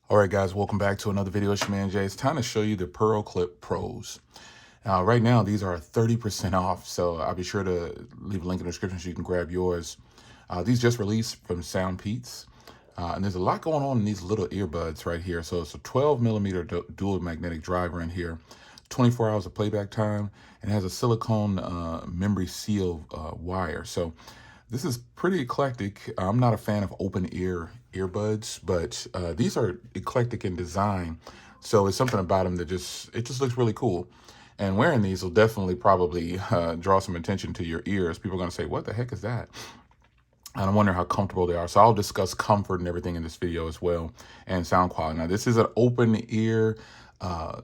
All right, guys, welcome back to another video. It's your man Jay. It's time to show you the PearlClip Pros. Right now, these are 30% off, so I'll be sure to leave a link in the description so you can grab yours. These just released from SoundPEATS, and there's a lot going on in these little earbuds right here. So it's a 12mm dual magnetic driver in here, 24 hours of playback time, and it has a silicone memory seal wire. So this is pretty eclectic. I'm not a fan of open ear earbuds, but these are eclectic in design. So it's something about them that it just looks really cool. And wearing these will definitely probably draw some attention to your ears. People are going to say, what the heck is that? And I wonder how comfortable they are. So I'll discuss comfort and everything in this video as well, and sound quality. Now, this is an open ear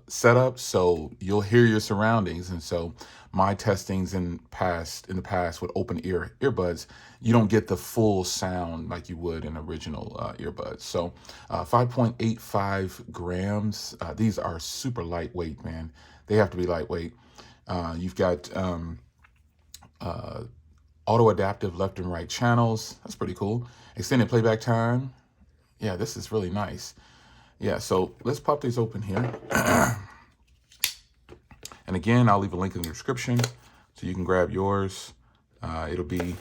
setup, so you'll hear your surroundings. And so my testings in the past with open ear earbuds, you don't get the full sound like you would in original earbuds. So 5.85 grams. These are super lightweight, man. They have to be lightweight. You've got auto adaptive left and right channels. That's pretty cool. Extended playback time. Yeah, this is really nice. Yeah, so let's pop these open here. And again, I'll leave a link in the description so you can grab yours. It'll be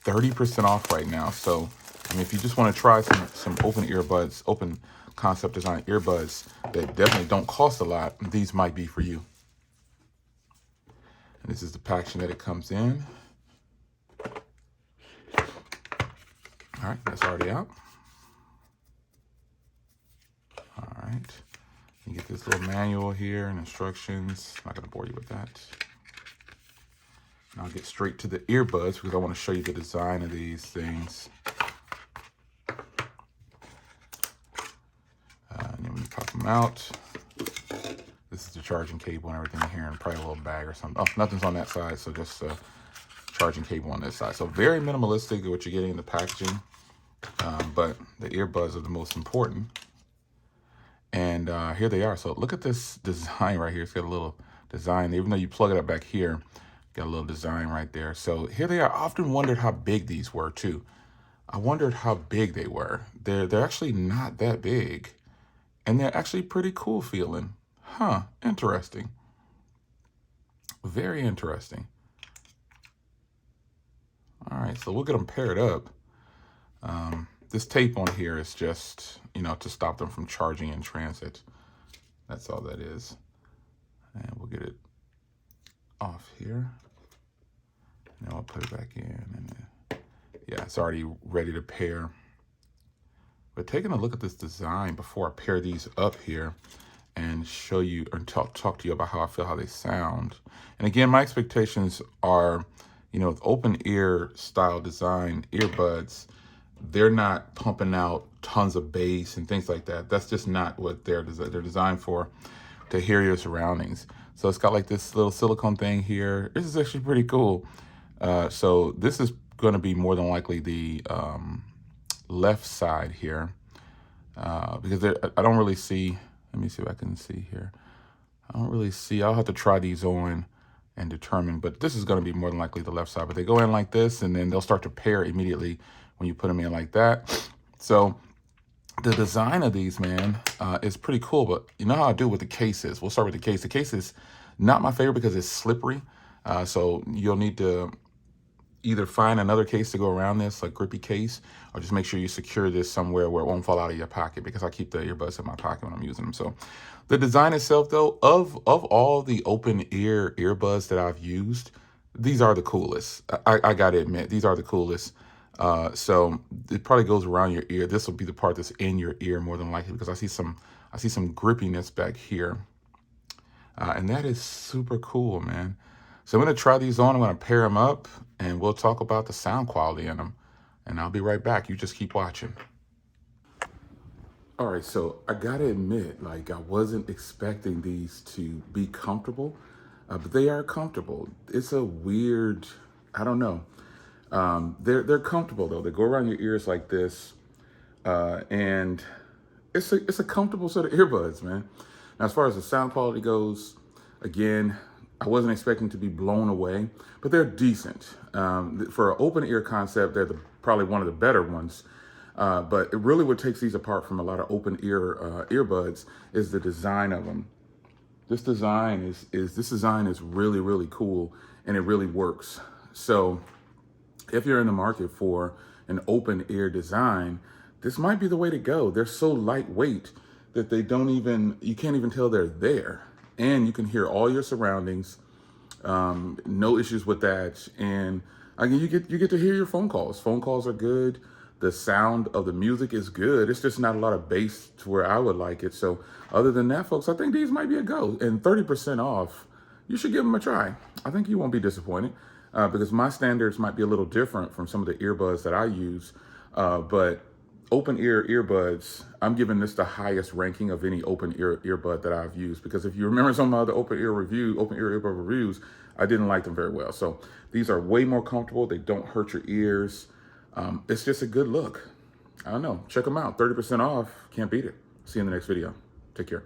30% off right now. So, I mean, if you just want to try some open earbuds, open concept design earbuds that definitely don't cost a lot, these might be for you. And this is the packaging that it comes in. All right, that's already out. All right, you get this little manual here and instructions. I'm not gonna bore you with that. And I'll get straight to the earbuds because I want to show you the design of these things. And then when you pop them out, this is the charging cable and everything here, and probably a little bag or something. Oh, nothing's on that side, so just charging cable on this side. So very minimalistic what you're getting in the packaging, but the earbuds are the most important. And here they are. So look at this design right here. It's got a little design. Even though you plug it up back here, got a little design right there. So here they are. I often wondered how big these were too. I wondered how big they were. They're actually not that big. And they're actually pretty cool feeling. Huh, interesting. Very interesting. All right, so we'll get them paired up. This tape on here is just, to stop them from charging in transit. That's all that is. And we'll get it off here. Now I'll put it back in. And yeah, it's already ready to pair. But taking a look at this design before I pair these up here and show you or talk to you about how I feel, how they sound. And again, my expectations are, with open ear style design earbuds, they're not pumping out tons of bass and things like that. That's just not what they're designed for, to hear your surroundings. So it's got like this little silicone thing here. This is actually pretty cool. So this is going to be more than likely the left side here, because I don't really see. Let me see if I can see here. I don't really see. I'll have to try these on and determine, but this is going to be more than likely the left side. But they go in like this, and then they'll start to pair immediately when you put them in like that. So the design of these, man, is pretty cool. But you know how I do with the cases. We'll start with the case. The case is not my favorite because it's slippery. So you'll need to either find another case to go around this, like grippy case, or just make sure you secure this somewhere where it won't fall out of your pocket, because I keep the earbuds in my pocket when I'm using them. So the design itself, though, of all the open ear earbuds that I've used, these are the coolest. I gotta admit, these are the coolest. So it probably goes around your ear. This will be the part that's in your ear more than likely, because I see some grippiness back here. And that is super cool, man. So I'm going to try these on. I'm going to pair them up, and we'll talk about the sound quality in them. And I'll be right back. You just keep watching. All right, so I got to admit, like, I wasn't expecting these to be comfortable, but they are comfortable. It's a weird, I don't know. They're comfortable, though. They go around your ears like this, and it's a comfortable set of earbuds, man. Now, as far as the sound quality goes, again, I wasn't expecting to be blown away, but they're decent. For an open ear concept, they're probably one of the better ones. But it really what takes these apart from a lot of open ear earbuds is the design of them. This design is really, really cool, and it really works. So if you're in the market for an open ear design, this might be the way to go. They're so lightweight that you can't even tell they're there. And you can hear all your surroundings. No issues with that. And again, you get to hear your phone calls. Phone calls are good. The sound of the music is good. It's just not a lot of bass to where I would like it. So other than that, folks, I think these might be a go. And 30% off, you should give them a try. I think you won't be disappointed because my standards might be a little different from some of the earbuds that I use. But open ear earbuds, I'm giving this the highest ranking of any open ear earbud that I've used, because if you remember some of the open ear earbud reviews, I didn't like them very well. So these are way more comfortable. They don't hurt your ears. It's just a good look. I don't know. Check them out. 30% off. Can't beat it. See you in the next video. Take care.